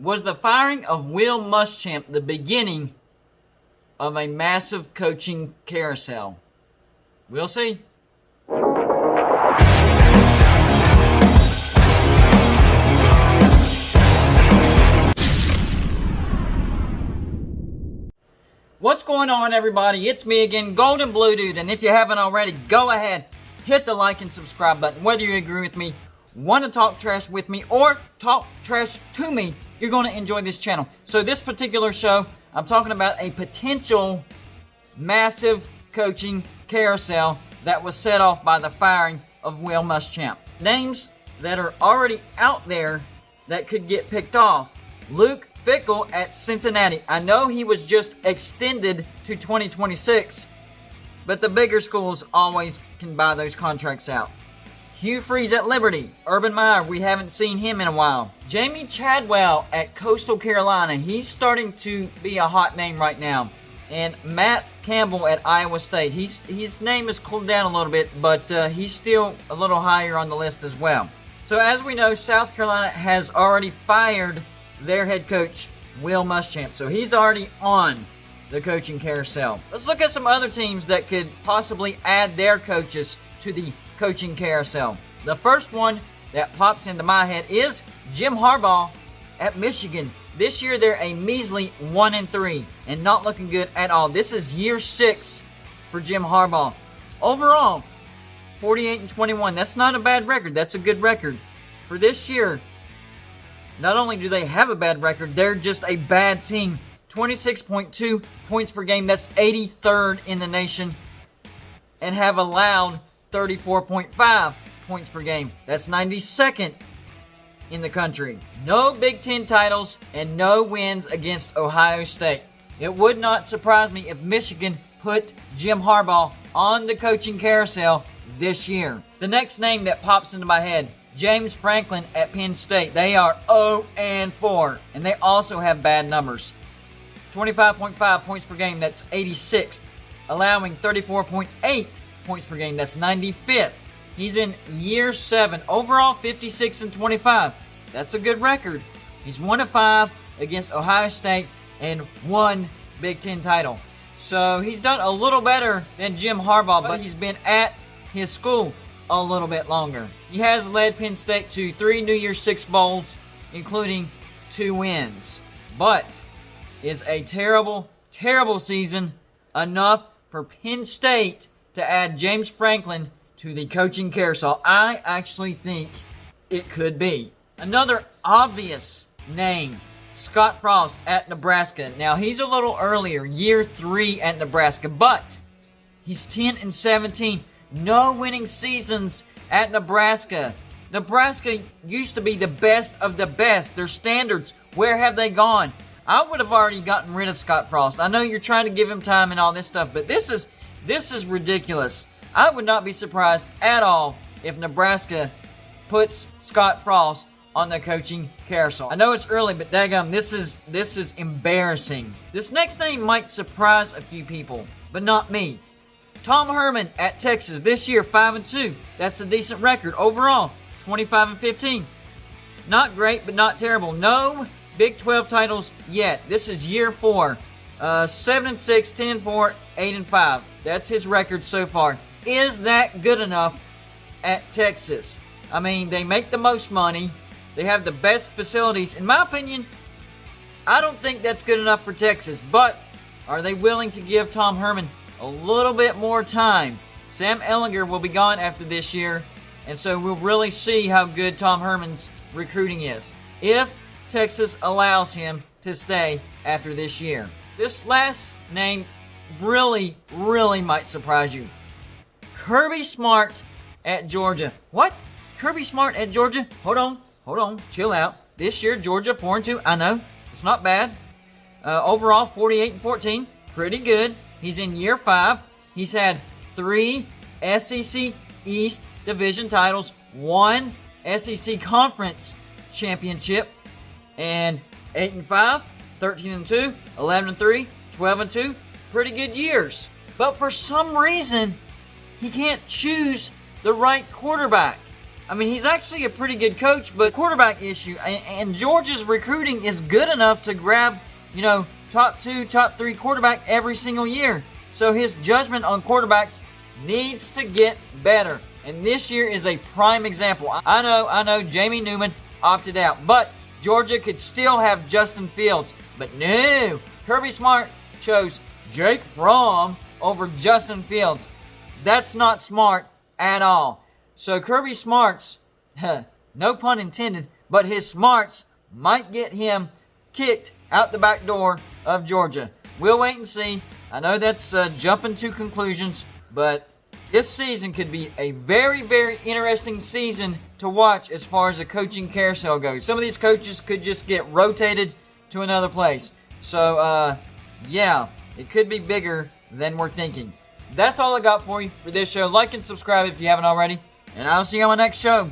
Was the firing of Will Muschamp the beginning of a massive coaching carousel? We'll see. What's going on, everybody? It's me again, Golden Blue Dude, and if you haven't already, go ahead, hit the like and subscribe button. Whether you agree with me, want to talk trash with me, or talk trash to me, you're going to enjoy this channel. So this particular show, I'm talking about a potential massive coaching carousel that was set off by the firing of Will Muschamp. Names that are already out there that could get picked off. Luke Fickell at Cincinnati. I know he was just extended to 2026, but the bigger schools always can buy those contracts out. Hugh Freeze at Liberty. Urban Meyer, we haven't seen him in a while. Jamie Chadwell at Coastal Carolina. He's starting to be a hot name right now. And Matt Campbell at Iowa State. His name has cooled down a little bit, but he's still a little higher on the list as well. So as we know, South Carolina has already fired their head coach, Will Muschamp. So he's already on the coaching carousel. Let's look at some other teams that could possibly add their coaches to the coaching carousel. The first one that pops into my head is Jim Harbaugh at Michigan. This year they're a measly 1-3 and not looking good at all. This is year 6 for Jim Harbaugh. Overall, 48-21. That's not a bad record. That's a good record. For this year, not only do they have a bad record, they're just a bad team. 26.2 points per game. That's 83rd in the nation. And have allowed 34.5 points per game. That's 92nd in the country. No Big Ten titles and no wins against Ohio State. It would not surprise me if Michigan put Jim Harbaugh on the coaching carousel this year. The next name that pops into my head, James Franklin at Penn State. They are 0-4, and they also have bad numbers. 25.5 points per game, that's 86th. Allowing 34.8 points per game, that's 95th. He's in year 7. Overall, 56-25. That's a good record. He's 1-5 against Ohio State and 1 Big Ten title. So he's done a little better than Jim Harbaugh, but he's been at his school a little bit longer. He has led Penn State to 3 New Year's Six bowls, including 2 wins. But is a terrible, terrible season enough for Penn State to add James Franklin to the coaching carousel? I actually think it could be. Another obvious name, Scott Frost at Nebraska. Now, he's a little earlier, year 3 at Nebraska, but he's 10-17. No winning seasons at Nebraska. Nebraska used to be the best of the best. Their standards, where have they gone? I would have already gotten rid of Scott Frost. I know you're trying to give him time and all this stuff, but this is ridiculous. I would not be surprised at all if Nebraska puts Scott Frost on the coaching carousel. I know it's early, but daggum, this is embarrassing. This next name might surprise a few people, but not me. Tom Herman at Texas. This year, 5-2. That's a decent record. Overall, 25-15. Not great, but not terrible. No Big 12 titles yet. This is year 4. 7-6, 10-4, 8-5. That's his record so far. Is that good enough at Texas? I mean, they make the most money. They have the best facilities. In my opinion, I don't think that's good enough for Texas. But are they willing to give Tom Herman a little bit more time? Sam Ehlinger will be gone after this year, and so we'll really see how good Tom Herman's recruiting is if Texas allows him to stay after this year. This last name really might surprise you. Kirby Smart at Georgia. What? Kirby Smart at Georgia? Hold on, chill out. This year, Georgia 4-2. I know, it's not bad. Overall, 48-14, pretty good. He's in year 5. He's had 3 SEC East Division titles, 1 SEC Conference Championship, and 8-5, 13-2, 11-3, 12-2. Pretty good years. But for some reason, he can't choose the right quarterback. I mean, he's actually a pretty good coach, but quarterback issue. And Georgia's recruiting is good enough to grab, you know, top 2, top 3 quarterback every single year. So his judgment on quarterbacks needs to get better. And this year is a prime example. I know, Jamie Newman opted out. But Georgia could still have Justin Fields. But no, Kirby Smart chose Jake Fromm over Justin Fields. That's not smart at all. So Kirby Smart's, no pun intended, but his smarts might get him kicked out the back door of Georgia. We'll wait and see. I know that's jumping to conclusions, but this season could be a very, very interesting season to watch as far as the coaching carousel goes. Some of these coaches could just get rotated to another place. So, yeah, it could be bigger than we're thinking. That's all I got for you for this show. Like and subscribe if you haven't already. And I'll see you on my next show.